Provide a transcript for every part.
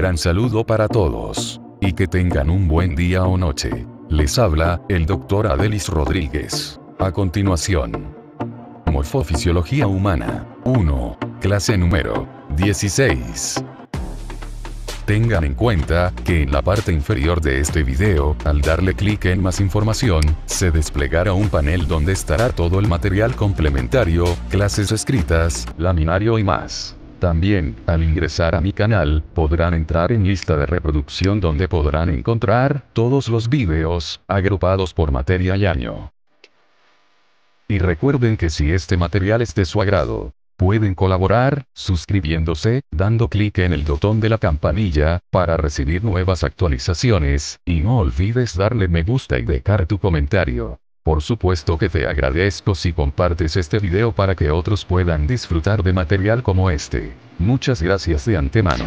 gran saludo para todos. Y que tengan un buen día o noche. Les habla, el Dr. Adelis Rodríguez. A continuación. Morfofisiología humana. 1. Clase número 16. Tengan en cuenta, que en la parte inferior de este video, al darle clic en más información, se desplegará un panel donde estará todo el material complementario, clases escritas, laminario y más. También, al ingresar a mi canal, podrán entrar en lista de reproducción donde podrán encontrar todos los videos, agrupados por materia y año. Y recuerden que si este material es de su agrado, pueden colaborar, suscribiéndose, dando clic en el botón de la campanilla, para recibir nuevas actualizaciones, y no olvides darle me gusta y dejar tu comentario. Por supuesto que te agradezco si compartes este video para que otros puedan disfrutar de material como este. Muchas gracias de antemano.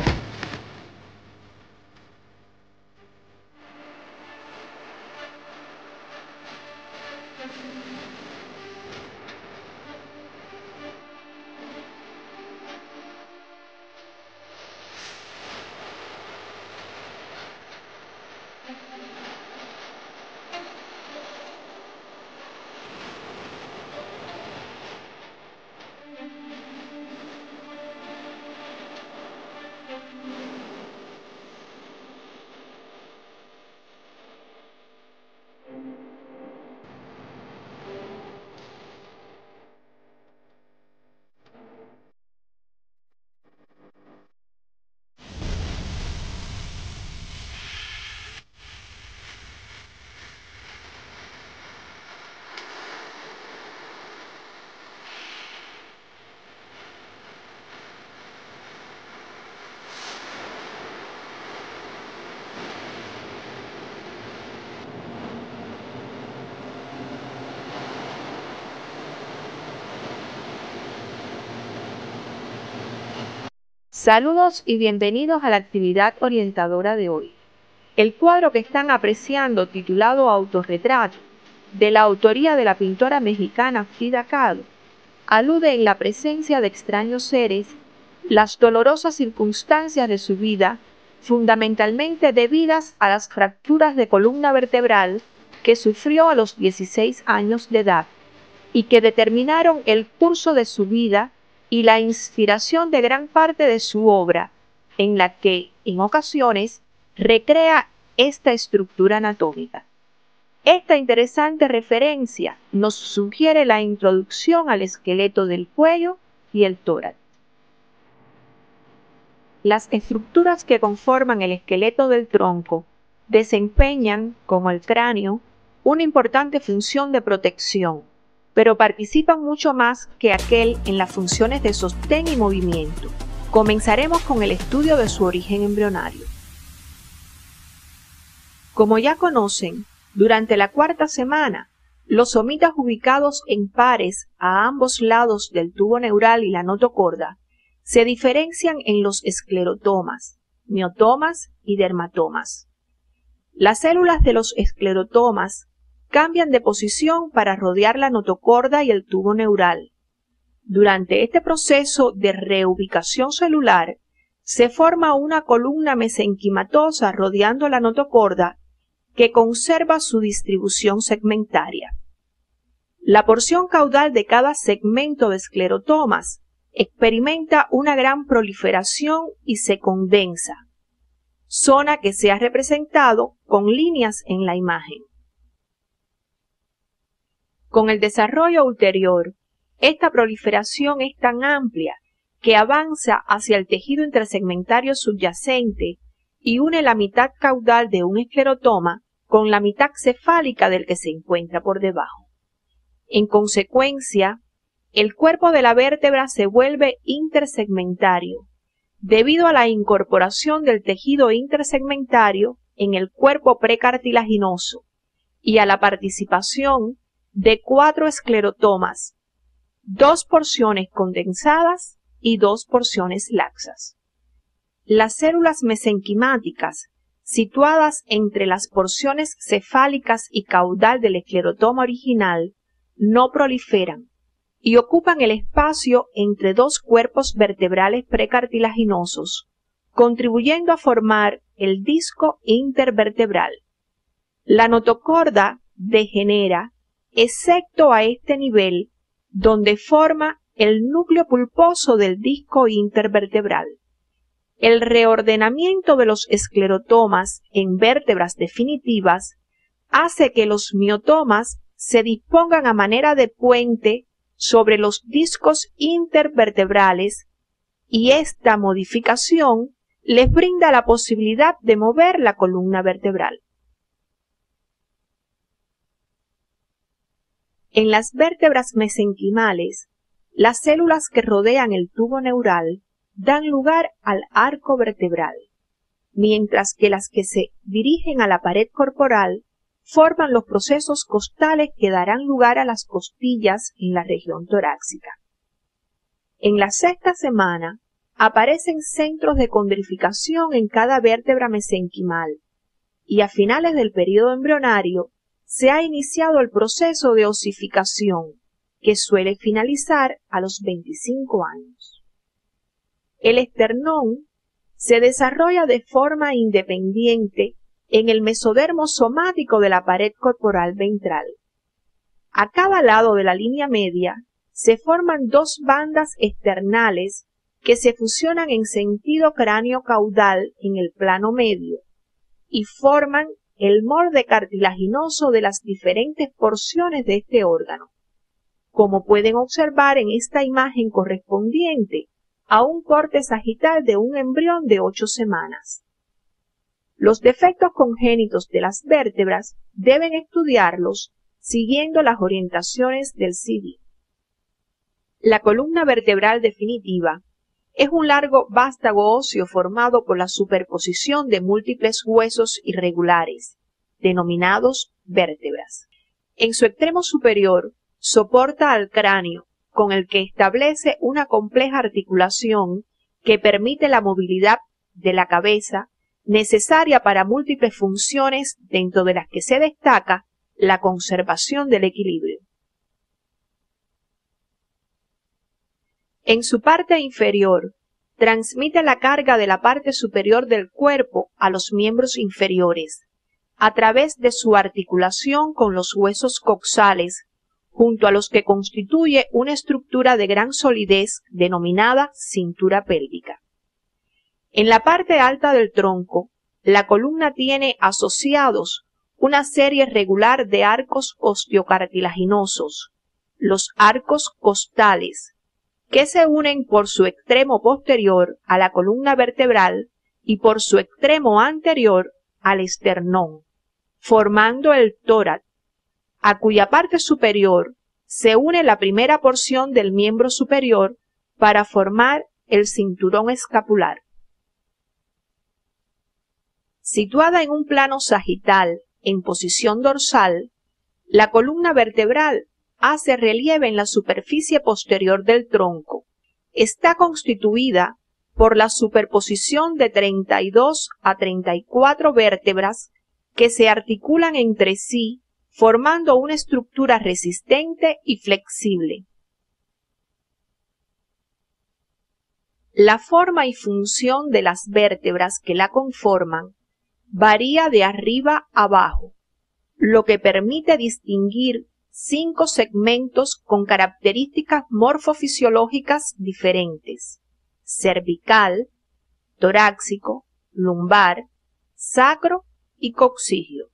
Saludos y bienvenidos a la actividad orientadora de hoy. El cuadro que están apreciando, titulado Autorretrato, de la autoría de la pintora mexicana Frida Kahlo, alude en la presencia de extraños seres, las dolorosas circunstancias de su vida, fundamentalmente debidas a las fracturas de columna vertebral que sufrió a los 16 años de edad y que determinaron el curso de su vida y la inspiración de gran parte de su obra, en la que, en ocasiones, recrea esta estructura anatómica. Esta interesante referencia nos sugiere la introducción al esqueleto del cuello y el tórax. Las estructuras que conforman el esqueleto del tronco desempeñan, como el cráneo, una importante función de protección, pero participan mucho más que aquel en las funciones de sostén y movimiento. Comenzaremos con el estudio de su origen embrionario. Como ya conocen, durante la cuarta semana, los somitas ubicados en pares a ambos lados del tubo neural y la notocorda se diferencian en los esclerotomas, miotomas y dermatomas. Las células de los esclerotomas cambian de posición para rodear la notocorda y el tubo neural. Durante este proceso de reubicación celular, se forma una columna mesenquimatosa rodeando la notocorda que conserva su distribución segmentaria. La porción caudal de cada segmento de esclerotomas experimenta una gran proliferación y se condensa, zona que se ha representado con líneas en la imagen. Con el desarrollo ulterior, esta proliferación es tan amplia que avanza hacia el tejido intersegmentario subyacente y une la mitad caudal de un esclerotoma con la mitad cefálica del que se encuentra por debajo. En consecuencia, el cuerpo de la vértebra se vuelve intersegmentario, debido a la incorporación del tejido intersegmentario en el cuerpo precartilaginoso y a la participación de 4 esclerotomas, 2 porciones condensadas y 2 porciones laxas. Las células mesenquimáticas, situadas entre las porciones cefálicas y caudal del esclerotoma original, no proliferan y ocupan el espacio entre 2 cuerpos vertebrales precartilaginosos, contribuyendo a formar el disco intervertebral. La notocorda degenera, excepto a este nivel, donde forma el núcleo pulposo del disco intervertebral. El reordenamiento de los esclerotomas en vértebras definitivas hace que los miotomas se dispongan a manera de puente sobre los discos intervertebrales y esta modificación les brinda la posibilidad de mover la columna vertebral. En las vértebras mesenquimales, las células que rodean el tubo neural dan lugar al arco vertebral, mientras que las que se dirigen a la pared corporal forman los procesos costales que darán lugar a las costillas en la región torácica. En la sexta semana aparecen centros de condrificación en cada vértebra mesenquimal y a finales del período embrionario se ha iniciado el proceso de osificación, que suele finalizar a los 25 años. El esternón se desarrolla de forma independiente en el mesodermo somático de la pared corporal ventral. A cada lado de la línea media se forman dos bandas esternales que se fusionan en sentido cráneo-caudal en el plano medio y forman el molde cartilaginoso de las diferentes porciones de este órgano, como pueden observar en esta imagen correspondiente a un corte sagital de un embrión de 8 semanas. Los defectos congénitos de las vértebras deben estudiarlos siguiendo las orientaciones del CD. La columna vertebral definitiva es un largo vástago óseo formado por la superposición de múltiples huesos irregulares, denominados vértebras. En su extremo superior soporta al cráneo, con el que establece una compleja articulación que permite la movilidad de la cabeza necesaria para múltiples funciones, dentro de las que se destaca la conservación del equilibrio. En su parte inferior, transmite la carga de la parte superior del cuerpo a los miembros inferiores, a través de su articulación con los huesos coxales, junto a los que constituye una estructura de gran solidez denominada cintura pélvica. En la parte alta del tronco, la columna tiene asociados una serie regular de arcos osteocartilaginosos, los arcos costales, que se unen por su extremo posterior a la columna vertebral y por su extremo anterior al esternón, formando el tórax, a cuya parte superior se une la primera porción del miembro superior para formar el cinturón escapular. Situada en un plano sagital en posición dorsal, la columna vertebral hace relieve en la superficie posterior del tronco. Está constituida por la superposición de 32 a 34 vértebras que se articulan entre sí, formando una estructura resistente y flexible. La forma y función de las vértebras que la conforman varía de arriba a abajo, lo que permite distinguir 5 segmentos con características morfofisiológicas diferentes: cervical, torácico, lumbar, sacro y coxígeo.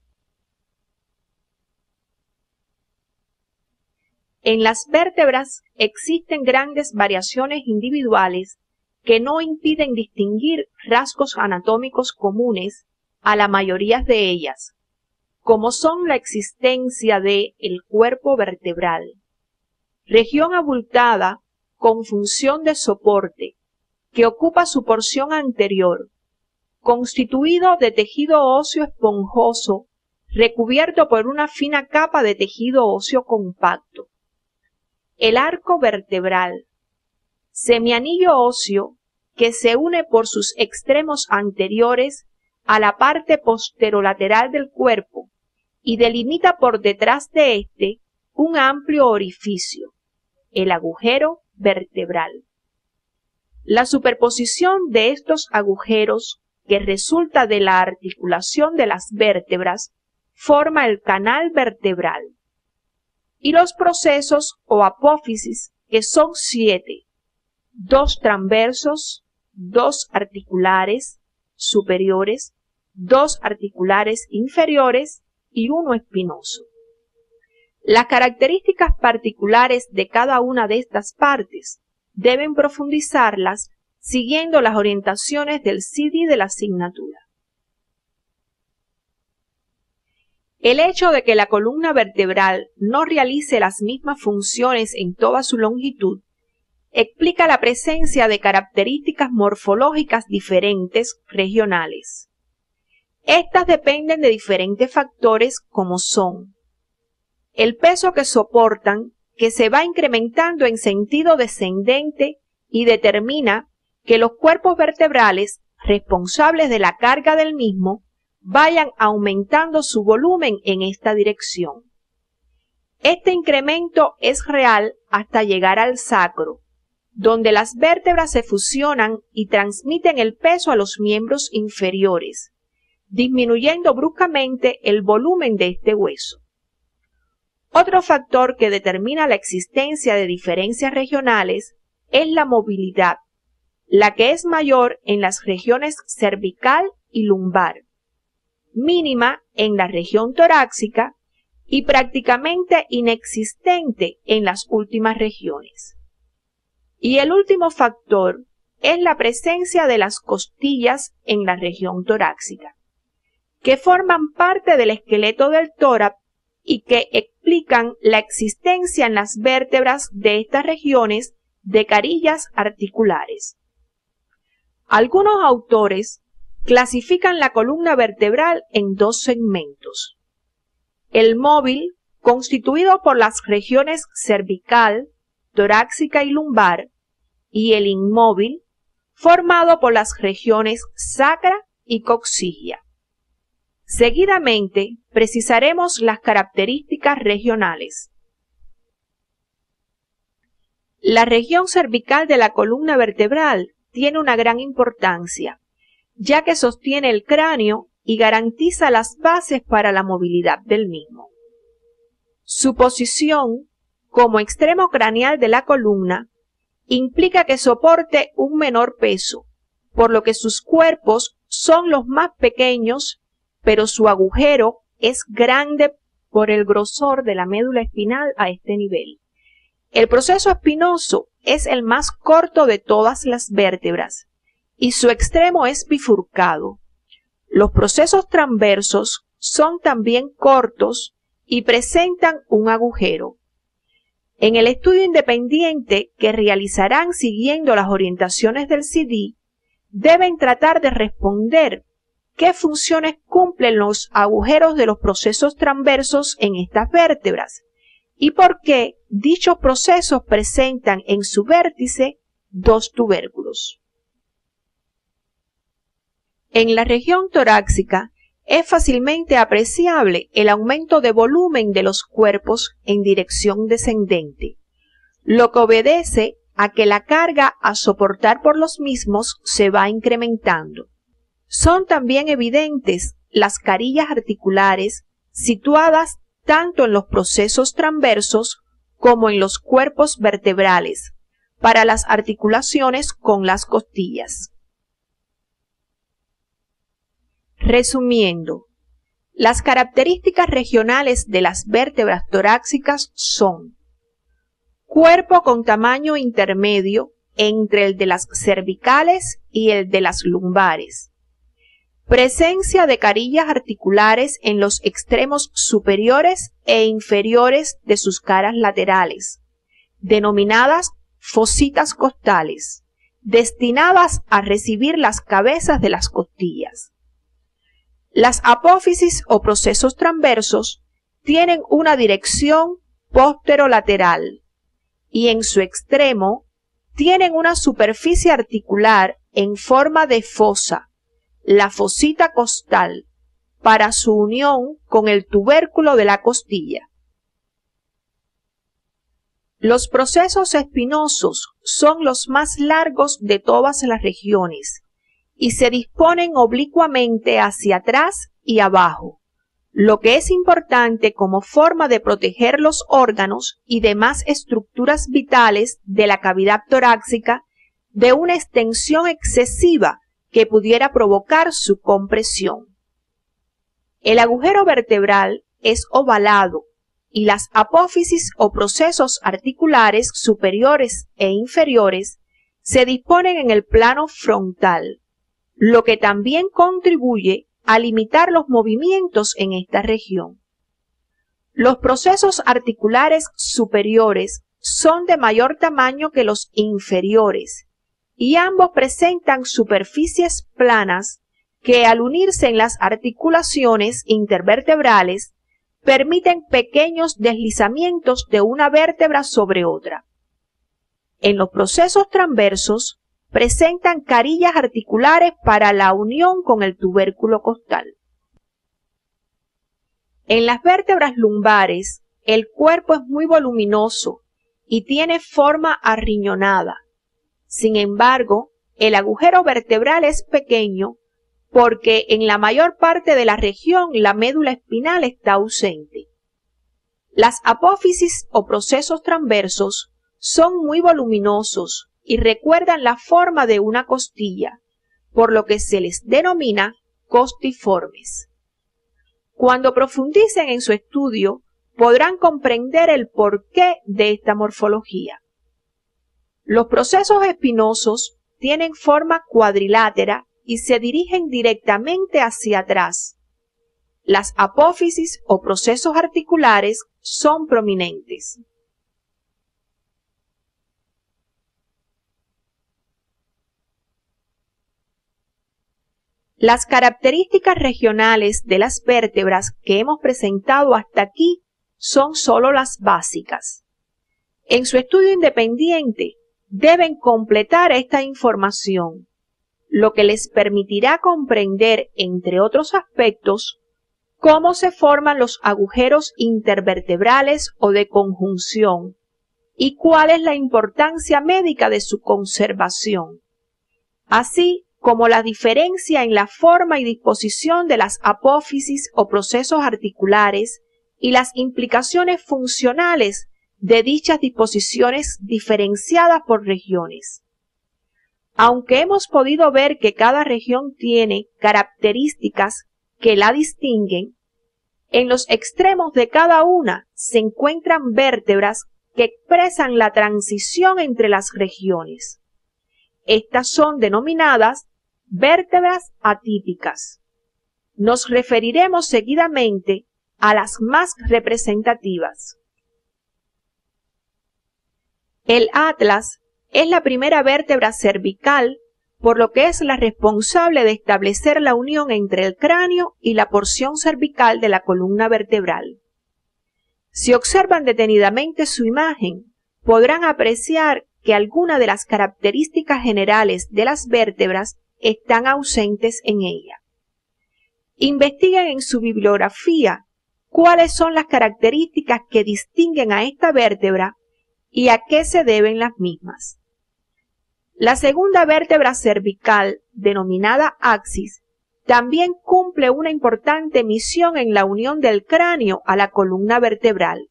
En las vértebras existen grandes variaciones individuales que no impiden distinguir rasgos anatómicos comunes a la mayoría de ellas, como son la existencia de el cuerpo vertebral, región abultada con función de soporte, que ocupa su porción anterior, constituido de tejido óseo esponjoso recubierto por una fina capa de tejido óseo compacto. El arco vertebral, semianillo óseo que se une por sus extremos anteriores a la parte posterolateral del cuerpo y delimita por detrás de éste un amplio orificio, el agujero vertebral. La superposición de estos agujeros que resulta de la articulación de las vértebras forma el canal vertebral. Y los procesos o apófisis, que son 7, 2 transversos, 2 articulares superiores, 2 articulares inferiores y 1 espinoso. Las características particulares de cada una de estas partes deben profundizarlas siguiendo las orientaciones del CD de la asignatura. El hecho de que la columna vertebral no realice las mismas funciones en toda su longitud explica la presencia de características morfológicas diferentes regionales. Estas dependen de diferentes factores como son el peso que soportan, que se va incrementando en sentido descendente y determina que los cuerpos vertebrales responsables de la carga del mismo vayan aumentando su volumen en esta dirección. Este incremento es real hasta llegar al sacro, donde las vértebras se fusionan y transmiten el peso a los miembros inferiores, disminuyendo bruscamente el volumen de este hueso. Otro factor que determina la existencia de diferencias regionales es la movilidad, la que es mayor en las regiones cervical y lumbar, mínima en la región torácica y prácticamente inexistente en las últimas regiones. Y el último factor es la presencia de las costillas en la región torácica, que forman parte del esqueleto del tórax y que explican la existencia en las vértebras de estas regiones de carillas articulares. Algunos autores clasifican la columna vertebral en 2 segmentos. El móvil, constituido por las regiones cervical, torácica y lumbar, y el inmóvil, formado por las regiones sacra y coxígea. Seguidamente, precisaremos las características regionales. La región cervical de la columna vertebral tiene una gran importancia, ya que sostiene el cráneo y garantiza las bases para la movilidad del mismo. Su posición, como extremo craneal de la columna, implica que soporte un menor peso, por lo que sus cuerpos son los más pequeños, pero su agujero es grande por el grosor de la médula espinal a este nivel. El proceso espinoso es el más corto de todas las vértebras y su extremo es bifurcado. Los procesos transversos son también cortos y presentan un agujero. En el estudio independiente que realizarán siguiendo las orientaciones del CD, deben tratar de responder qué funciones cumplen los agujeros de los procesos transversos en estas vértebras y por qué dichos procesos presentan en su vértice 2 tubérculos. En la región torácica es fácilmente apreciable el aumento de volumen de los cuerpos en dirección descendente, lo que obedece a que la carga a soportar por los mismos se va incrementando. Son también evidentes las carillas articulares situadas tanto en los procesos transversos como en los cuerpos vertebrales para las articulaciones con las costillas. Resumiendo, las características regionales de las vértebras torácicas son: cuerpo con tamaño intermedio entre el de las cervicales y el de las lumbares. Presencia de carillas articulares en los extremos superiores e inferiores de sus caras laterales, denominadas fositas costales, destinadas a recibir las cabezas de las costillas. Las apófisis o procesos transversos tienen una dirección posterolateral y en su extremo tienen una superficie articular en forma de fosa, la fosita costal, para su unión con el tubérculo de la costilla. Los procesos espinosos son los más largos de todas las regiones y se disponen oblicuamente hacia atrás y abajo, lo que es importante como forma de proteger los órganos y demás estructuras vitales de la cavidad torácica de una extensión excesiva que pudiera provocar su compresión. El agujero vertebral es ovalado y las apófisis o procesos articulares superiores e inferiores se disponen en el plano frontal, lo que también contribuye a limitar los movimientos en esta región. Los procesos articulares superiores son de mayor tamaño que los inferiores y ambos presentan superficies planas que al unirse en las articulaciones intervertebrales permiten pequeños deslizamientos de una vértebra sobre otra. En los procesos transversos presentan carillas articulares para la unión con el tubérculo costal. En las vértebras lumbares, el cuerpo es muy voluminoso y tiene forma arriñonada. Sin embargo, el agujero vertebral es pequeño porque en la mayor parte de la región la médula espinal está ausente. Las apófisis o procesos transversos son muy voluminosos y recuerdan la forma de una costilla, por lo que se les denomina costiformes. Cuando profundicen en su estudio, podrán comprender el porqué de esta morfología. Los procesos espinosos tienen forma cuadrilátera y se dirigen directamente hacia atrás. Las apófisis o procesos articulares son prominentes. Las características regionales de las vértebras que hemos presentado hasta aquí son solo las básicas. En su estudio independiente deben completar esta información, lo que les permitirá comprender, entre otros aspectos, cómo se forman los agujeros intervertebrales o de conjunción y cuál es la importancia médica de su conservación, así como la diferencia en la forma y disposición de las apófisis o procesos articulares y las implicaciones funcionales de dichas disposiciones diferenciadas por regiones. Aunque hemos podido ver que cada región tiene características que la distinguen, en los extremos de cada una se encuentran vértebras que expresan la transición entre las regiones. Estas son denominadas vértebras atípicas. Nos referiremos seguidamente a las más representativas. El atlas es la primera vértebra cervical, por lo que es la responsable de establecer la unión entre el cráneo y la porción cervical de la columna vertebral. Si observan detenidamente su imagen, podrán apreciar que algunas de las características generales de las vértebras están ausentes en ella. Investiguen en su bibliografía cuáles son las características que distinguen a esta vértebra y a qué se deben las mismas. La segunda vértebra cervical, denominada axis, también cumple una importante misión en la unión del cráneo a la columna vertebral.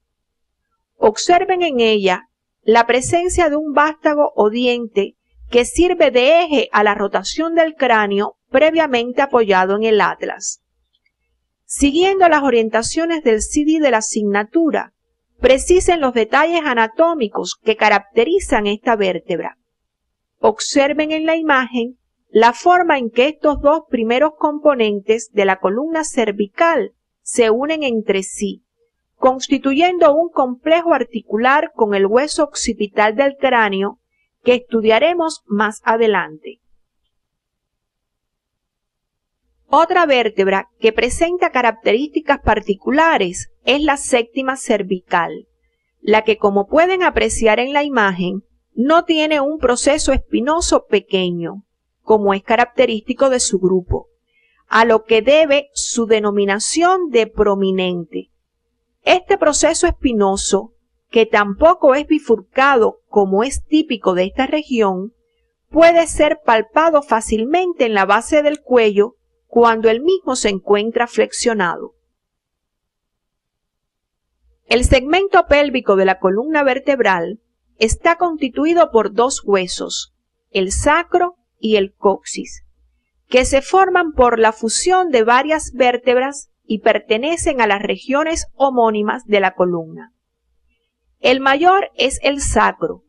Observen en ella la presencia de un vástago o diente que sirve de eje a la rotación del cráneo previamente apoyado en el atlas. Siguiendo las orientaciones del CD de la asignatura, precisen los detalles anatómicos que caracterizan esta vértebra. Observen en la imagen la forma en que estos dos primeros componentes de la columna cervical se unen entre sí, constituyendo un complejo articular con el hueso occipital del cráneo que estudiaremos más adelante. Otra vértebra que presenta características particulares es la séptima cervical, la que, como pueden apreciar en la imagen, no tiene un proceso espinoso pequeño, como es característico de su grupo, a lo que debe su denominación de prominente. Este proceso espinoso que tampoco es bifurcado como es típico de esta región, puede ser palpado fácilmente en la base del cuello cuando el mismo se encuentra flexionado. El segmento pélvico de la columna vertebral está constituido por dos huesos, el sacro y el coxis, que se forman por la fusión de varias vértebras y pertenecen a las regiones homónimas de la columna. El mayor es el sacro,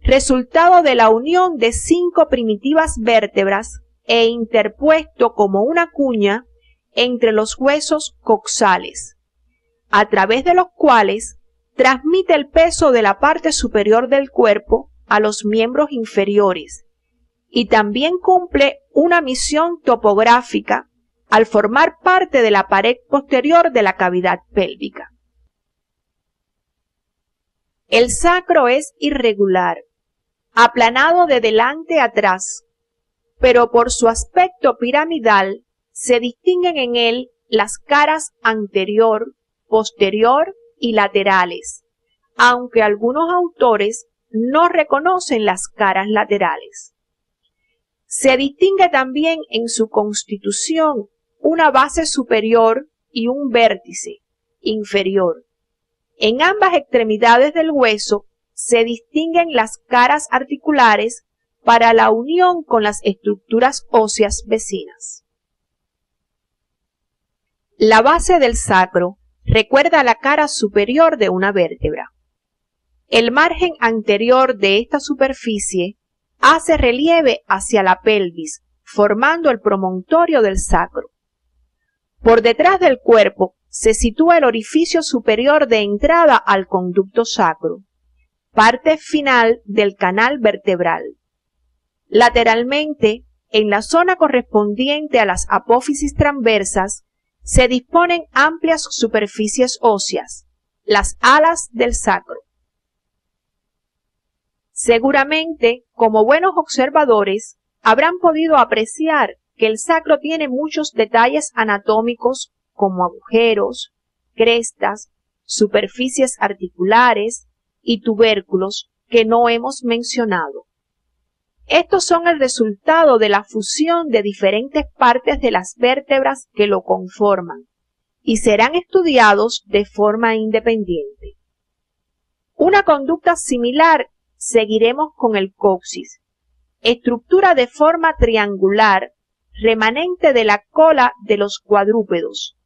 resultado de la unión de 5 primitivas vértebras e interpuesto como una cuña entre los huesos coxales, a través de los cuales transmite el peso de la parte superior del cuerpo a los miembros inferiores y también cumple una misión topográfica al formar parte de la pared posterior de la cavidad pélvica. El sacro es irregular, aplanado de delante a atrás, pero por su aspecto piramidal se distinguen en él las caras anterior, posterior y laterales, aunque algunos autores no reconocen las caras laterales. Se distingue también en su constitución una base superior y un vértice inferior. En ambas extremidades del hueso se distinguen las caras articulares para la unión con las estructuras óseas vecinas. La base del sacro recuerda la cara superior de una vértebra. El margen anterior de esta superficie hace relieve hacia la pelvis, formando el promontorio del sacro. Por detrás del cuerpo se sitúa el orificio superior de entrada al conducto sacro, parte final del canal vertebral. Lateralmente, en la zona correspondiente a las apófisis transversas, se disponen amplias superficies óseas, las alas del sacro. Seguramente, como buenos observadores, habrán podido apreciar que el sacro tiene muchos detalles anatómicos como agujeros, crestas, superficies articulares y tubérculos que no hemos mencionado. Estos son el resultado de la fusión de diferentes partes de las vértebras que lo conforman y serán estudiados de forma independiente. Una conducta similar seguiremos con el coxis, estructura de forma triangular remanente de la cola de los cuadrúpedos,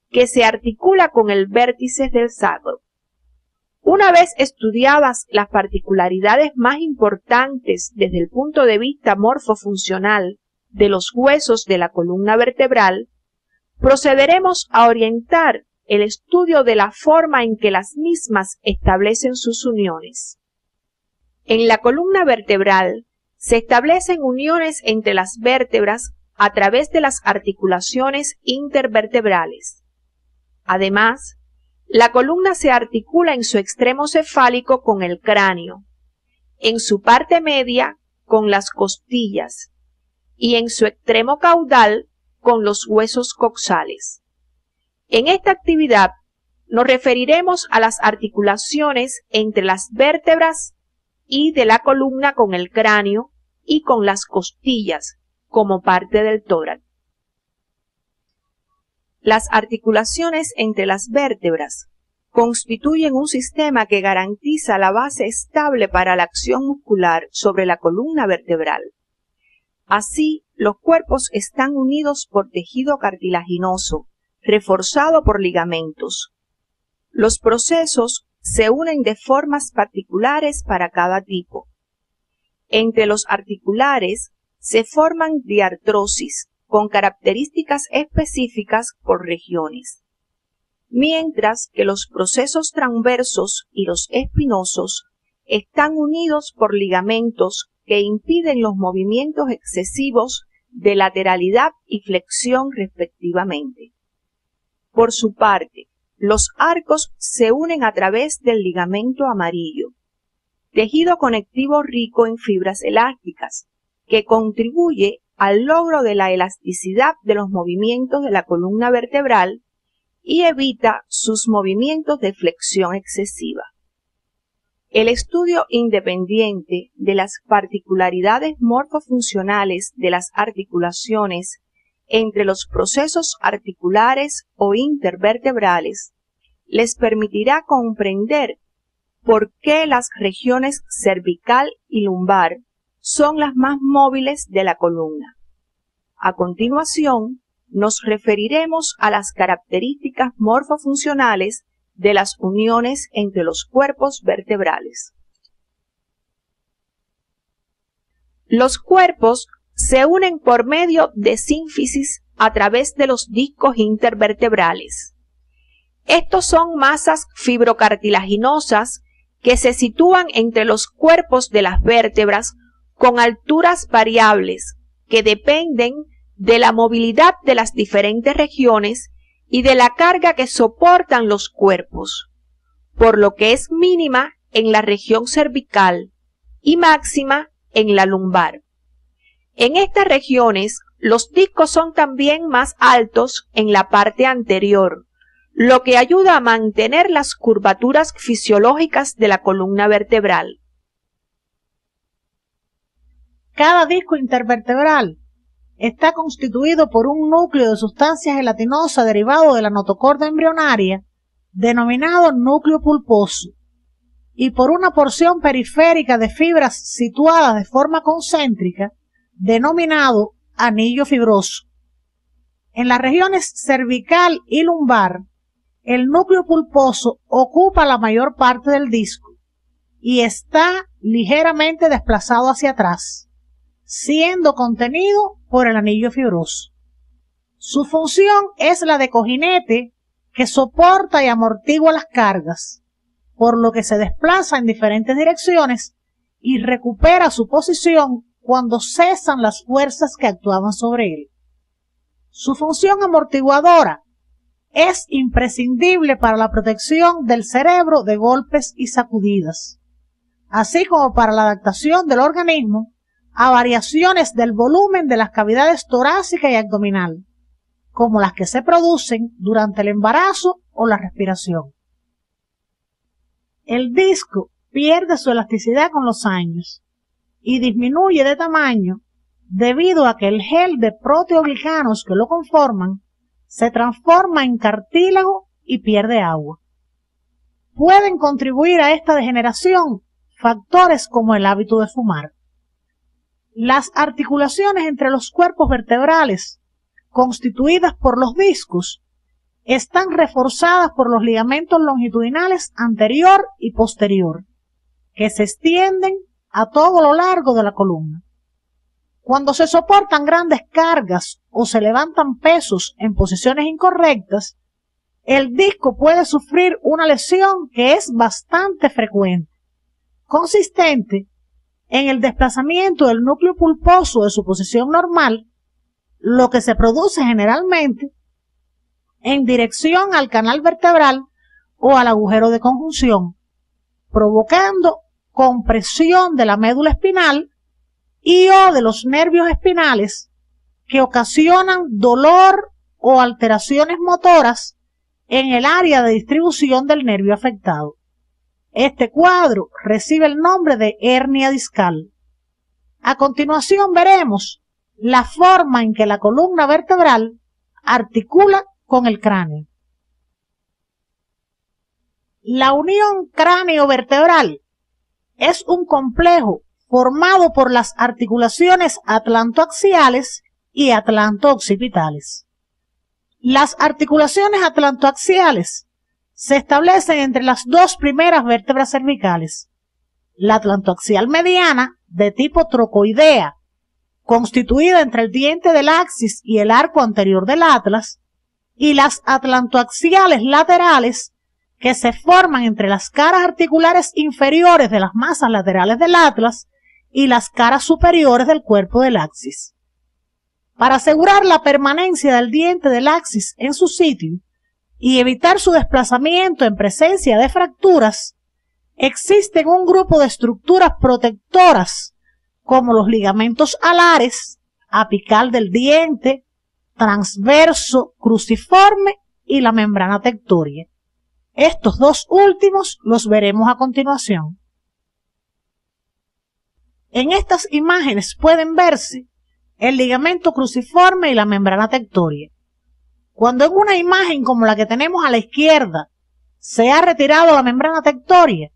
que se articula con el vértice del sacro. Una vez estudiadas las particularidades más importantes desde el punto de vista morfofuncional de los huesos de la columna vertebral, procederemos a orientar el estudio de la forma en que las mismas establecen sus uniones. En la columna vertebral se establecen uniones entre las vértebras a través de las articulaciones intervertebrales. Además, la columna se articula en su extremo cefálico con el cráneo, en su parte media con las costillas y en su extremo caudal con los huesos coxales. En esta actividad nos referiremos a las articulaciones entre las vértebras y de la columna con el cráneo y con las costillas como parte del tórax. Las articulaciones entre las vértebras constituyen un sistema que garantiza la base estable para la acción muscular sobre la columna vertebral. Así, los cuerpos están unidos por tejido cartilaginoso, reforzado por ligamentos. Los procesos se unen de formas particulares para cada tipo. Entre los articulares se forman diartrosis, con características específicas por regiones, mientras que los procesos transversos y los espinosos están unidos por ligamentos que impiden los movimientos excesivos de lateralidad y flexión respectivamente. Por su parte, los arcos se unen a través del ligamento amarillo, tejido conectivo rico en fibras elásticas, que contribuye al logro de la elasticidad de los movimientos de la columna vertebral y evita sus movimientos de flexión excesiva. El estudio independiente de las particularidades morfofuncionales de las articulaciones entre los procesos articulares o intervertebrales les permitirá comprender por qué las regiones cervical y lumbar son las más móviles de la columna. A continuación, nos referiremos a las características morfofuncionales de las uniones entre los cuerpos vertebrales. Los cuerpos se unen por medio de sínfisis a través de los discos intervertebrales. Estos son masas fibrocartilaginosas que se sitúan entre los cuerpos de las vértebras con alturas variables que dependen de la movilidad de las diferentes regiones y de la carga que soportan los cuerpos, por lo que es mínima en la región cervical y máxima en la lumbar. En estas regiones, los discos son también más altos en la parte anterior, lo que ayuda a mantener las curvaturas fisiológicas de la columna vertebral. Cada disco intervertebral está constituido por un núcleo de sustancia gelatinosa derivado de la notocorda embrionaria, denominado núcleo pulposo, y por una porción periférica de fibras situadas de forma concéntrica, denominado anillo fibroso. En las regiones cervical y lumbar, el núcleo pulposo ocupa la mayor parte del disco y está ligeramente desplazado hacia atrás, siendo contenido por el anillo fibroso. Su función es la de cojinete que soporta y amortigua las cargas, por lo que se desplaza en diferentes direcciones y recupera su posición cuando cesan las fuerzas que actuaban sobre él. Su función amortiguadora es imprescindible para la protección del cerebro de golpes y sacudidas, así como para la adaptación del organismo a variaciones del volumen de las cavidades torácica y abdominal, como las que se producen durante el embarazo o la respiración. El disco pierde su elasticidad con los años y disminuye de tamaño debido a que el gel de proteoglicanos que lo conforman se transforma en cartílago y pierde agua. Pueden contribuir a esta degeneración factores como el hábito de fumar. Las articulaciones entre los cuerpos vertebrales, constituidas por los discos, están reforzadas por los ligamentos longitudinales anterior y posterior, que se extienden a todo lo largo de la columna. Cuando se soportan grandes cargas o se levantan pesos en posiciones incorrectas, el disco puede sufrir una lesión que es bastante frecuente, consistente en el desplazamiento del núcleo pulposo de su posición normal, lo que se produce generalmente en dirección al canal vertebral o al agujero de conjunción, provocando compresión de la médula espinal y o de los nervios espinales que ocasionan dolor o alteraciones motoras en el área de distribución del nervio afectado. Este cuadro recibe el nombre de hernia discal. A continuación veremos la forma en que la columna vertebral articula con el cráneo. La unión cráneo-vertebral es un complejo formado por las articulaciones atlantoaxiales y atlanto-occipitales. Las articulaciones atlantoaxiales se establecen entre las dos primeras vértebras cervicales, la atlantoaxial mediana, de tipo trocoidea, constituida entre el diente del axis y el arco anterior del atlas, y las atlantoaxiales laterales, que se forman entre las caras articulares inferiores de las masas laterales del atlas y las caras superiores del cuerpo del axis. Para asegurar la permanencia del diente del axis en su sitio y evitar su desplazamiento en presencia de fracturas, existen un grupo de estructuras protectoras como los ligamentos alares, apical del diente, transverso, cruciforme y la membrana tectoria. Estos dos últimos los veremos a continuación. En estas imágenes pueden verse el ligamento cruciforme y la membrana tectoria. Cuando en una imagen como la que tenemos a la izquierda se ha retirado la membrana tectoria,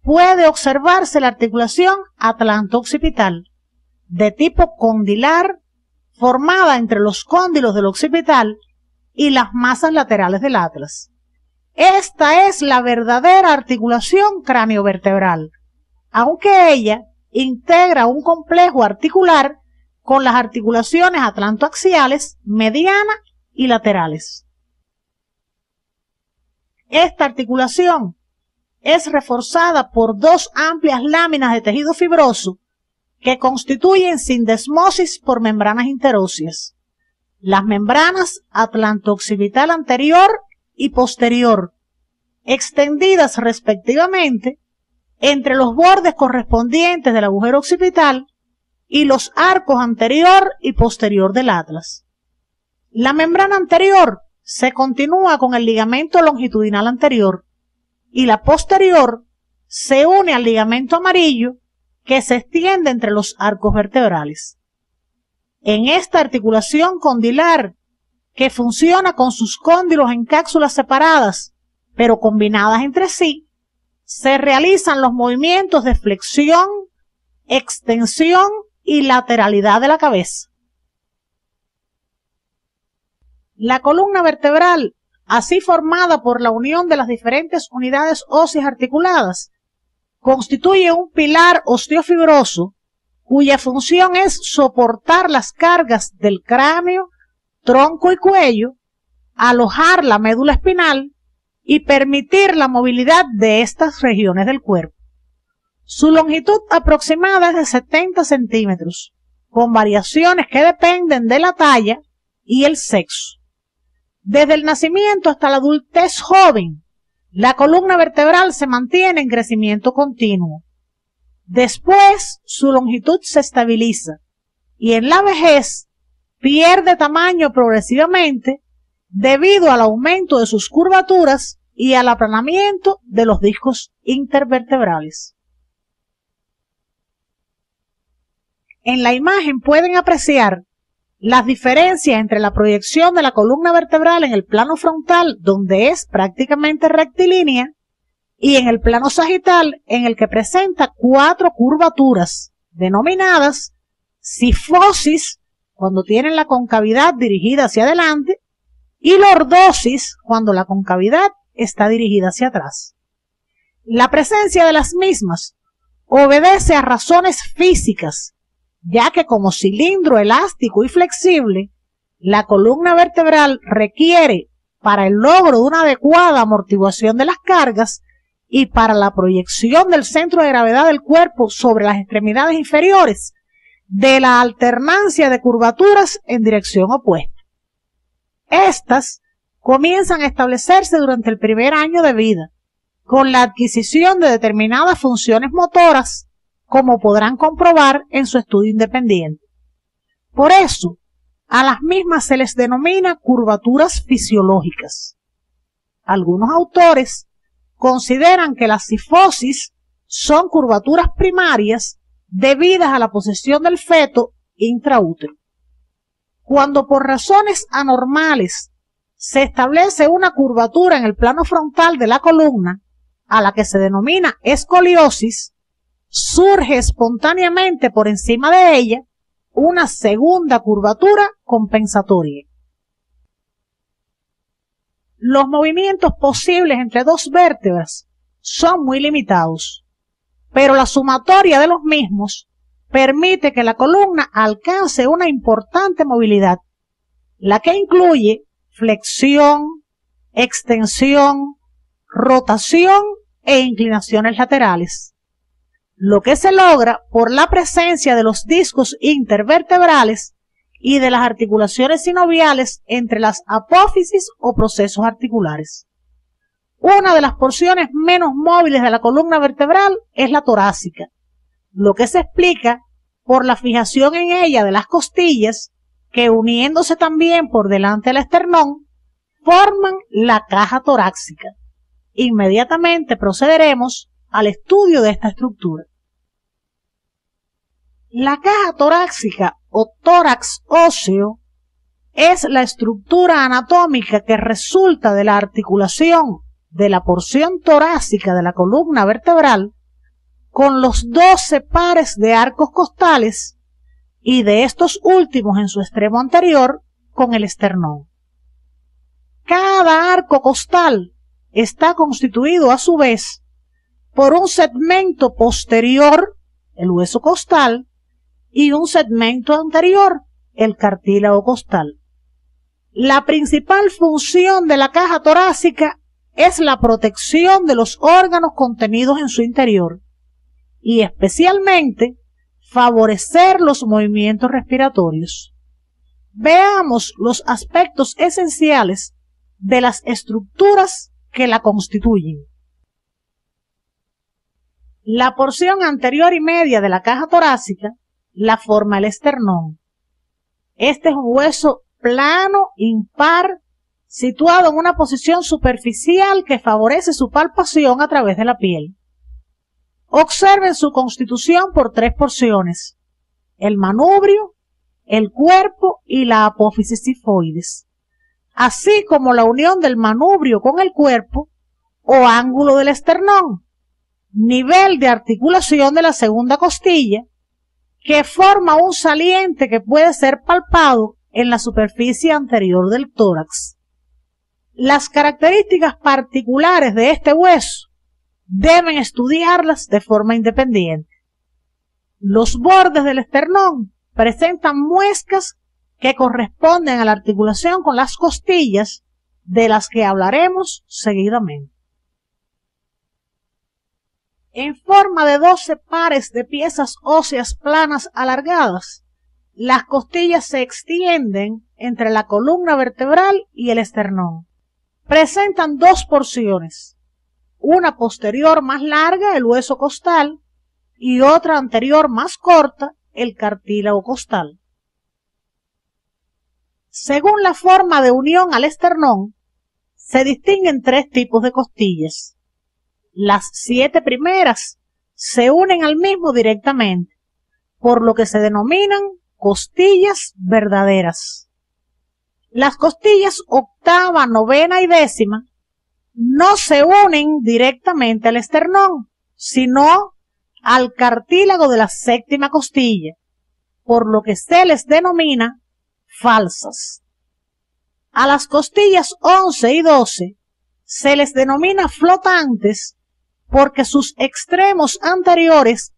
puede observarse la articulación atlanto-occipital, de tipo condilar, formada entre los cóndilos del occipital y las masas laterales del atlas. Esta es la verdadera articulación craniovertebral, aunque ella integra un complejo articular con las articulaciones atlantoaxiales, mediana y laterales. Esta articulación es reforzada por dos amplias láminas de tejido fibroso que constituyen sindesmosis por membranas interóseas. Las membranas atlanto-occipital anterior y posterior, extendidas respectivamente entre los bordes correspondientes del agujero occipital y los arcos anterior y posterior del atlas. La membrana anterior se continúa con el ligamento longitudinal anterior y la posterior se une al ligamento amarillo que se extiende entre los arcos vertebrales. En esta articulación condilar, que funciona con sus cóndilos en cápsulas separadas pero combinadas entre sí, se realizan los movimientos de flexión, extensión y lateralidad de la cabeza. La columna vertebral, así formada por la unión de las diferentes unidades óseas articuladas, constituye un pilar osteofibroso cuya función es soportar las cargas del cráneo, tronco y cuello, alojar la médula espinal y permitir la movilidad de estas regiones del cuerpo. Su longitud aproximada es de 70 centímetros, con variaciones que dependen de la talla y el sexo. Desde el nacimiento hasta la adultez joven, la columna vertebral se mantiene en crecimiento continuo. Después, su longitud se estabiliza y en la vejez pierde tamaño progresivamente debido al aumento de sus curvaturas y al aplanamiento de los discos intervertebrales. En la imagen pueden apreciar las diferencias entre la proyección de la columna vertebral en el plano frontal, donde es prácticamente rectilínea, y en el plano sagital, en el que presenta 4 curvaturas, denominadas cifosis, cuando tienen la concavidad dirigida hacia adelante, y lordosis, cuando la concavidad está dirigida hacia atrás. La presencia de las mismas obedece a razones físicas, ya que como cilindro elástico y flexible, la columna vertebral requiere, para el logro de una adecuada amortiguación de las cargas y para la proyección del centro de gravedad del cuerpo sobre las extremidades inferiores, de la alternancia de curvaturas en dirección opuesta. Estas comienzan a establecerse durante el primer año de vida, con la adquisición de determinadas funciones motoras, como podrán comprobar en su estudio independiente. Por eso, a las mismas se les denomina curvaturas fisiológicas. Algunos autores consideran que las cifosis son curvaturas primarias debidas a la posesión del feto intraútero. Cuando por razones anormales se establece una curvatura en el plano frontal de la columna, a la que se denomina escoliosis, surge espontáneamente por encima de ella una segunda curvatura compensatoria. Los movimientos posibles entre dos vértebras son muy limitados, pero la sumatoria de los mismos permite que la columna alcance una importante movilidad, la que incluye flexión, extensión, rotación e inclinaciones laterales, lo que se logra por la presencia de los discos intervertebrales y de las articulaciones sinoviales entre las apófisis o procesos articulares. Una de las porciones menos móviles de la columna vertebral es la torácica, lo que se explica por la fijación en ella de las costillas que, uniéndose también por delante del esternón, forman la caja torácica. Inmediatamente procederemos al estudio de esta estructura. La caja torácica o tórax óseo es la estructura anatómica que resulta de la articulación de la porción torácica de la columna vertebral con los 12 pares de arcos costales y de estos últimos en su extremo anterior con el esternón. Cada arco costal está constituido a su vez por un segmento posterior, el hueso costal, y un segmento anterior, el cartílago costal. La principal función de la caja torácica es la protección de los órganos contenidos en su interior y especialmente favorecer los movimientos respiratorios. Veamos los aspectos esenciales de las estructuras que la constituyen. La porción anterior y media de la caja torácica la forma el esternón. Este es un hueso plano, impar, situado en una posición superficial que favorece su palpación a través de la piel. Observen su constitución por 3 porciones: el manubrio, el cuerpo y la apófisis sifoides, así como la unión del manubrio con el cuerpo o ángulo del esternón, nivel de articulación de la segunda costilla, que forma un saliente que puede ser palpado en la superficie anterior del tórax. Las características particulares de este hueso deben estudiarlas de forma independiente. Los bordes del esternón presentan muescas que corresponden a la articulación con las costillas, de las que hablaremos seguidamente. En forma de 12 pares de piezas óseas planas alargadas, las costillas se extienden entre la columna vertebral y el esternón. Presentan 2 porciones, una posterior más larga, el hueso costal, y otra anterior más corta, el cartílago costal. Según la forma de unión al esternón, se distinguen 3 tipos de costillas. Las 7 primeras se unen al mismo directamente, por lo que se denominan costillas verdaderas. Las costillas octava, novena y décima no se unen directamente al esternón, sino al cartílago de la séptima costilla, por lo que se les denomina falsas. A las costillas 11 y 12 se les denomina flotantes porque sus extremos anteriores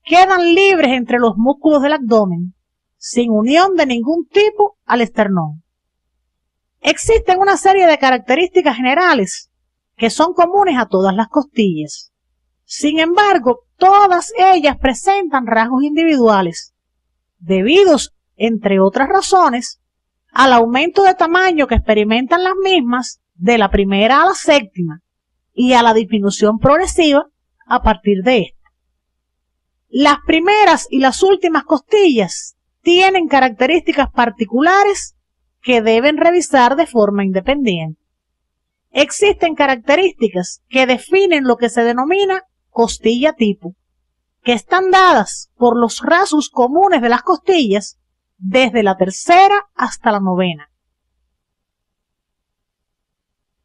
quedan libres entre los músculos del abdomen, sin unión de ningún tipo al esternón. Existen una serie de características generales que son comunes a todas las costillas. Sin embargo, todas ellas presentan rasgos individuales, debidos, entre otras razones, al aumento de tamaño que experimentan las mismas de la primera a la séptima y a la disminución progresiva a partir de esta. Las primeras y las últimas costillas tienen características particulares que deben revisar de forma independiente. Existen características que definen lo que se denomina costilla tipo, que están dadas por los rasgos comunes de las costillas desde la tercera hasta la novena.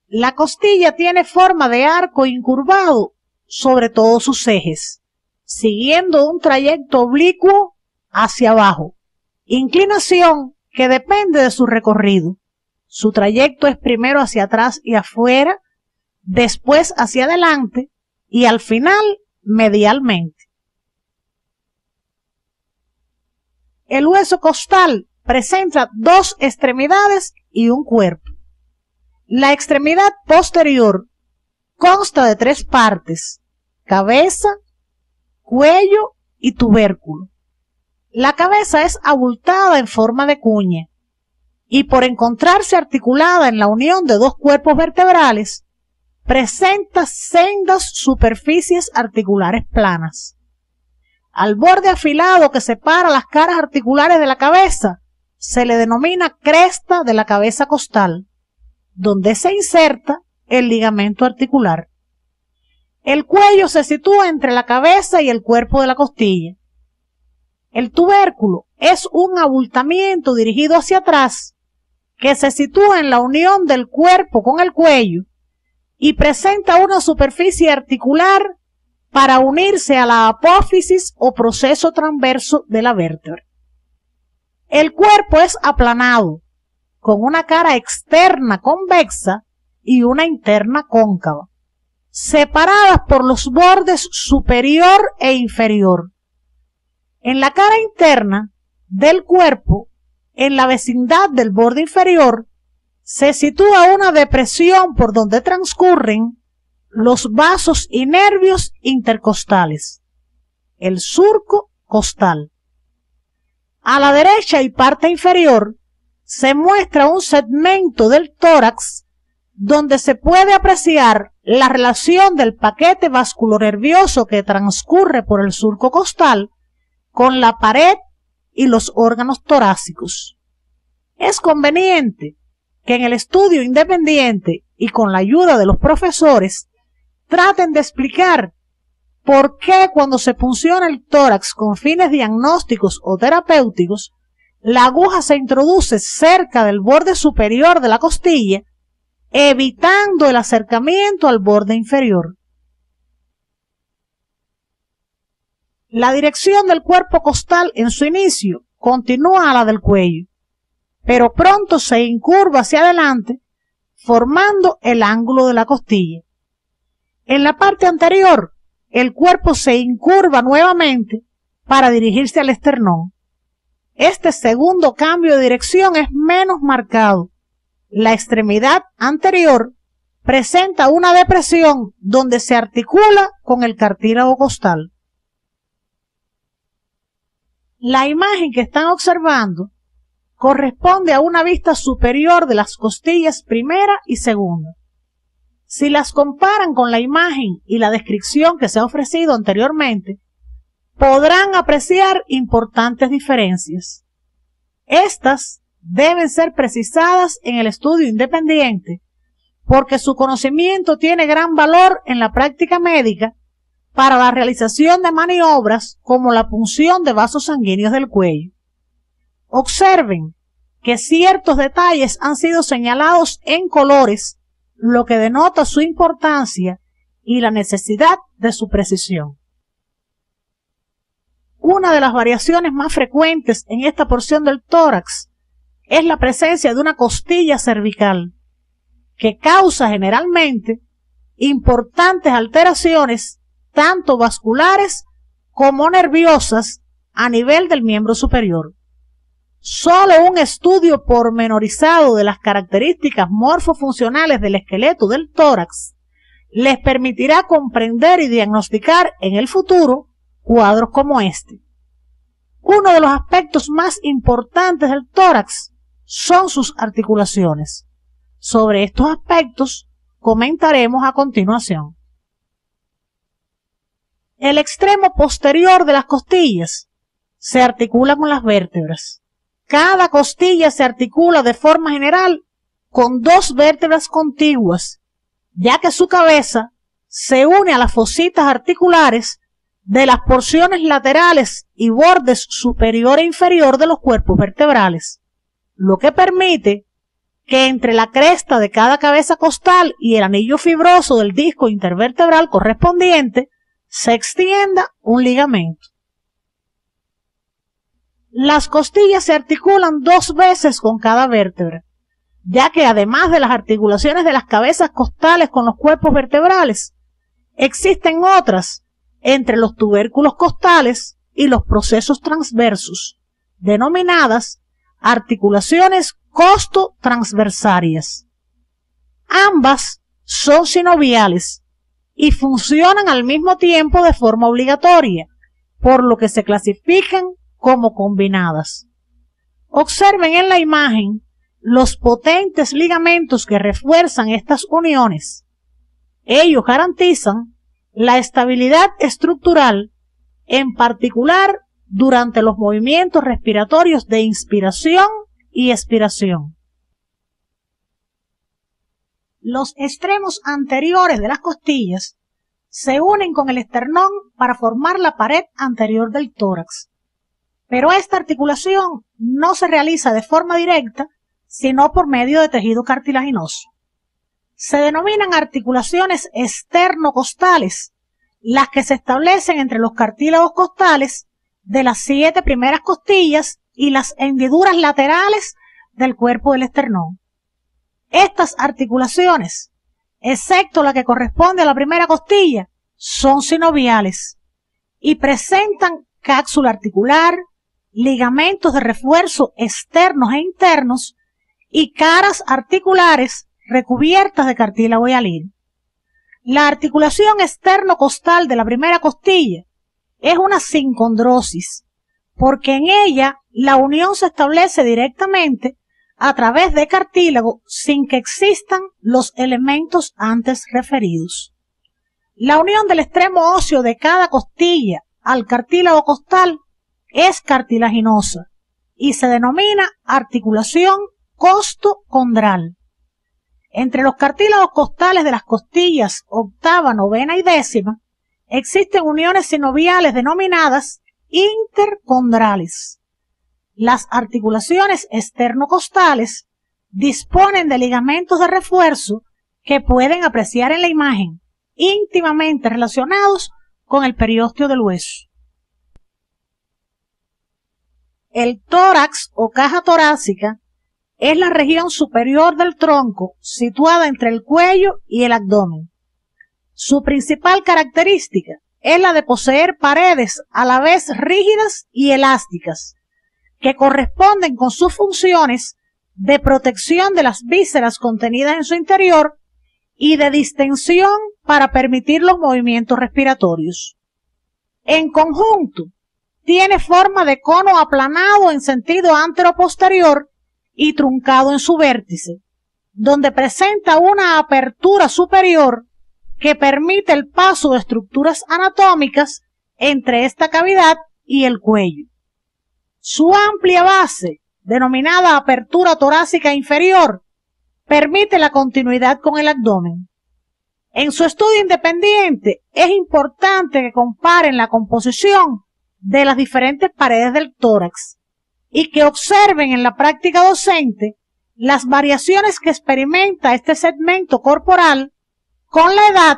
La costilla tiene forma de arco incurvado sobre todos sus ejes, siguiendo un trayecto oblicuo hacia abajo, inclinación que depende de su recorrido. Su trayecto es primero hacia atrás y afuera, después hacia adelante y al final medialmente. El hueso costal presenta 2 extremidades y un cuerpo. La extremidad posterior consta de 3 partes: cabeza, cuello y tubérculo. La cabeza es abultada en forma de cuña y, por encontrarse articulada en la unión de 2 cuerpos vertebrales, presenta sendas superficies articulares planas. Al borde afilado que separa las caras articulares de la cabeza se le denomina cresta de la cabeza costal, donde se inserta el ligamento articular. El cuello se sitúa entre la cabeza y el cuerpo de la costilla. El tubérculo es un abultamiento dirigido hacia atrás que se sitúa en la unión del cuerpo con el cuello y presenta una superficie articular para unirse a la apófisis o proceso transverso de la vértebra. El cuerpo es aplanado, con una cara externa convexa y una interna cóncava, separadas por los bordes superior e inferior. En la cara interna del cuerpo, en la vecindad del borde inferior, se sitúa una depresión por donde transcurren los vasos y nervios intercostales, el surco costal. A la derecha y parte inferior se muestra un segmento del tórax donde se puede apreciar la relación del paquete vasculonervioso que transcurre por el surco costal con la pared y los órganos torácicos. Es conveniente que en el estudio independiente y con la ayuda de los profesores traten de explicar por qué cuando se punciona el tórax con fines diagnósticos o terapéuticos, la aguja se introduce cerca del borde superior de la costilla, evitando el acercamiento al borde inferior. La dirección del cuerpo costal en su inicio continúa a la del cuello, pero pronto se incurva hacia adelante, formando el ángulo de la costilla. En la parte anterior, el cuerpo se incurva nuevamente para dirigirse al esternón. Este segundo cambio de dirección es menos marcado. La extremidad anterior presenta una depresión donde se articula con el cartílago costal. La imagen que están observando corresponde a una vista superior de las costillas primera y segunda. Si las comparan con la imagen y la descripción que se ha ofrecido anteriormente, podrán apreciar importantes diferencias. Estas deben ser precisadas en el estudio independiente, porque su conocimiento tiene gran valor en la práctica médica para la realización de maniobras como la punción de vasos sanguíneos del cuello. Observen que ciertos detalles han sido señalados en colores, lo que denota su importancia y la necesidad de su precisión. Una de las variaciones más frecuentes en esta porción del tórax es la presencia de una costilla cervical, que causa generalmente importantes alteraciones tanto vasculares como nerviosas a nivel del miembro superior. Solo un estudio pormenorizado de las características morfofuncionales del esqueleto del tórax les permitirá comprender y diagnosticar en el futuro cuadros como este. Uno de los aspectos más importantes del tórax son sus articulaciones. Sobre estos aspectos comentaremos a continuación. El extremo posterior de las costillas se articula con las vértebras. Cada costilla se articula de forma general con dos vértebras contiguas, ya que su cabeza se une a las fositas articulares de las porciones laterales y bordes superior e inferior de los cuerpos vertebrales, lo que permite que entre la cresta de cada cabeza costal y el anillo fibroso del disco intervertebral correspondiente se extienda un ligamento. Las costillas se articulan dos veces con cada vértebra, ya que además de las articulaciones de las cabezas costales con los cuerpos vertebrales, existen otras entre los tubérculos costales y los procesos transversos, denominadas articulaciones costo-transversarias. Ambas son sinoviales y funcionan al mismo tiempo de forma obligatoria, por lo que se clasifican como combinadas. Observen en la imagen los potentes ligamentos que refuerzan estas uniones. Ellos garantizan la estabilidad estructural, en particular durante los movimientos respiratorios de inspiración y expiración. Los extremos anteriores de las costillas se unen con el esternón para formar la pared anterior del tórax. pero esta articulación no se realiza de forma directa, sino por medio de tejido cartilaginoso. Se denominan articulaciones esternocostales, las que se establecen entre los cartílagos costales de las 7 primeras costillas y las hendiduras laterales del cuerpo del esternón. Estas articulaciones, excepto la que corresponde a la primera costilla, son sinoviales y presentan cápsula articular, ligamentos de refuerzo externos e internos y caras articulares recubiertas de cartílago hialino. La articulación externocostal de la primera costilla es una sincondrosis, porque en ella la unión se establece directamente a través de cartílago sin que existan los elementos antes referidos. La unión del extremo óseo de cada costilla al cartílago costal es cartilaginosa y se denomina articulación costocondral. Entre los cartílagos costales de las costillas octava, novena y décima existen uniones sinoviales denominadas intercondrales. Las articulaciones esternocostales disponen de ligamentos de refuerzo que pueden apreciar en la imagen, íntimamente relacionados con el periósteo del hueso. El tórax o caja torácica es la región superior del tronco situada entre el cuello y el abdomen. Su principal característica es la de poseer paredes a la vez rígidas y elásticas, que corresponden con sus funciones de protección de las vísceras contenidas en su interior y de distensión para permitir los movimientos respiratorios. En conjunto, tiene forma de cono aplanado en sentido antero-posterior y truncado en su vértice, donde presenta una apertura superior que permite el paso de estructuras anatómicas entre esta cavidad y el cuello. Su amplia base, denominada apertura torácica inferior, permite la continuidad con el abdomen. En su estudio independiente es importante que comparen la composición de las diferentes paredes del tórax y que observen en la práctica docente las variaciones que experimenta este segmento corporal con la edad,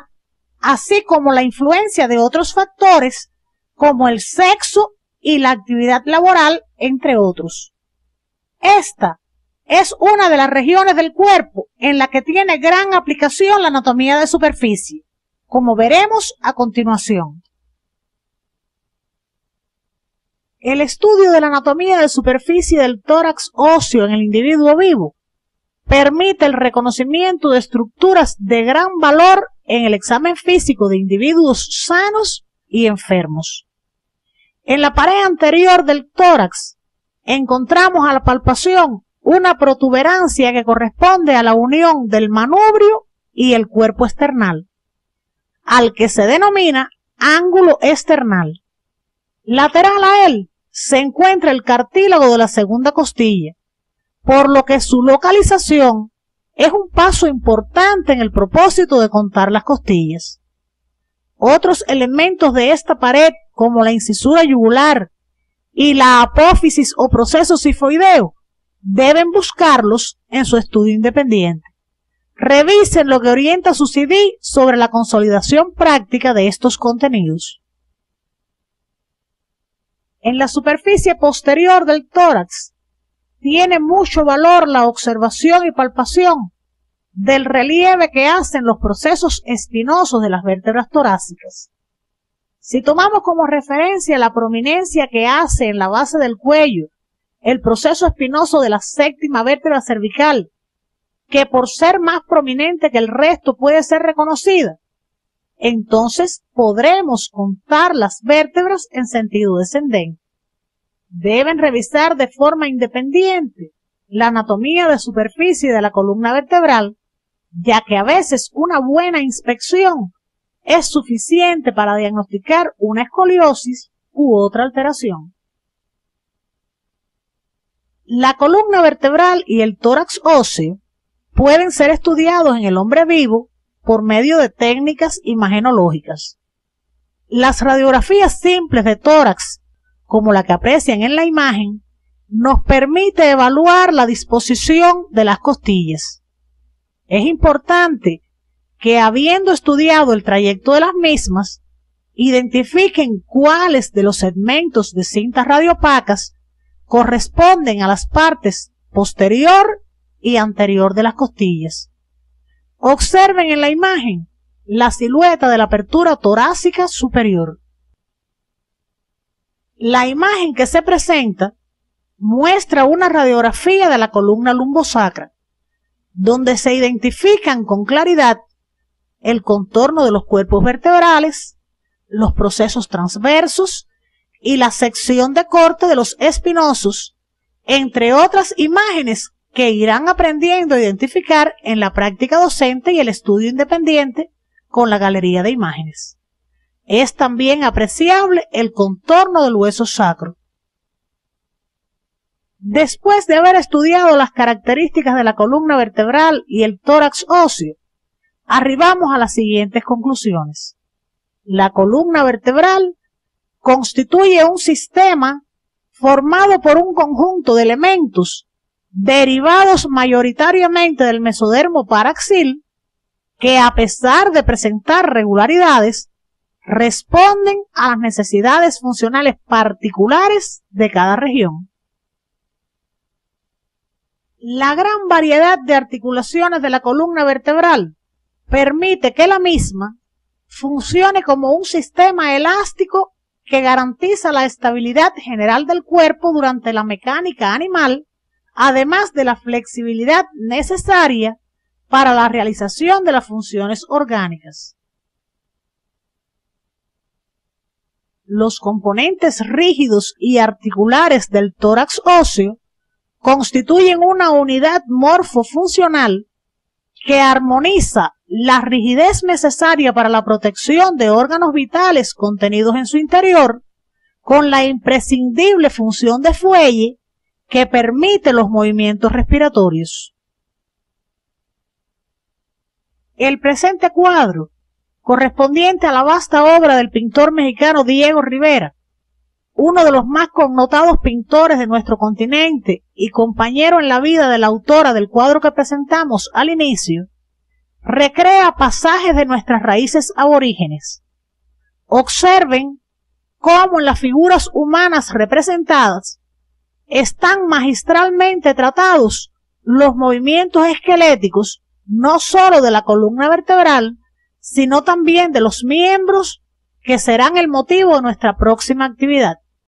así como la influencia de otros factores como el sexo y la actividad laboral, entre otros. Esta es una de las regiones del cuerpo en la que tiene gran aplicación la anatomía de superficie, como veremos a continuación. El estudio de la anatomía de superficie del tórax óseo en el individuo vivo permite el reconocimiento de estructuras de gran valor en el examen físico de individuos sanos y enfermos. En la pared anterior del tórax encontramos a la palpación una protuberancia que corresponde a la unión del manubrio y el cuerpo esternal, al que se denomina ángulo esternal. Lateral a él se encuentra el cartílago de la segunda costilla, por lo que su localización es un paso importante en el propósito de contar las costillas. Otros elementos de esta pared, como la incisura yugular y la apófisis o proceso sifoideo, deben buscarlos en su estudio independiente. Revisen lo que orienta su CD sobre la consolidación práctica de estos contenidos. En la superficie posterior del tórax tiene mucho valor la observación y palpación del relieve que hacen los procesos espinosos de las vértebras torácicas. Si tomamos como referencia la prominencia que hace en la base del cuello el proceso espinoso de la séptima vértebra cervical, que por ser más prominente que el resto puede ser reconocida, entonces podremos contar las vértebras en sentido descendente. Deben revisar de forma independiente la anatomía de superficie de la columna vertebral, ya que a veces una buena inspección es suficiente para diagnosticar una escoliosis u otra alteración. La columna vertebral y el tórax óseo pueden ser estudiados en el hombre vivo por medio de técnicas imagenológicas. Las radiografías simples de tórax como la que aprecian en la imagen, nos permite evaluar la disposición de las costillas. Es importante que, habiendo estudiado el trayecto de las mismas, identifiquen cuáles de los segmentos de cintas radiopacas corresponden a las partes posterior y anterior de las costillas. Observen en la imagen la silueta de la apertura torácica superior. La imagen que se presenta muestra una radiografía de la columna lumbosacra, donde se identifican con claridad el contorno de los cuerpos vertebrales, los procesos transversos y la sección de corte de los espinosos, entre otras imágenes que irán aprendiendo a identificar en la práctica docente y el estudio independiente con la galería de imágenes. Es también apreciable el contorno del hueso sacro. Después de haber estudiado las características de la columna vertebral y el tórax óseo, arribamos a las siguientes conclusiones. La columna vertebral constituye un sistema formado por un conjunto de elementos derivados mayoritariamente del mesodermo paraxil que, a pesar de presentar regularidades, responden a las necesidades funcionales particulares de cada región. La gran variedad de articulaciones de la columna vertebral permite que la misma funcione como un sistema elástico que garantiza la estabilidad general del cuerpo durante la mecánica animal, además de la flexibilidad necesaria para la realización de las funciones orgánicas. Los componentes rígidos y articulares del tórax óseo constituyen una unidad morfofuncional que armoniza la rigidez necesaria para la protección de órganos vitales contenidos en su interior con la imprescindible función de fuelle que permite los movimientos respiratorios. El presente cuadro, correspondiente a la vasta obra del pintor mexicano Diego Rivera, uno de los más connotados pintores de nuestro continente y compañero en la vida de la autora del cuadro que presentamos al inicio, recrea pasajes de nuestras raíces aborígenes. Observen cómo en las figuras humanas representadas están magistralmente tratados los movimientos esqueléticos no sólo de la columna vertebral, sino también de los miembros que serán el motivo de nuestra próxima actividad.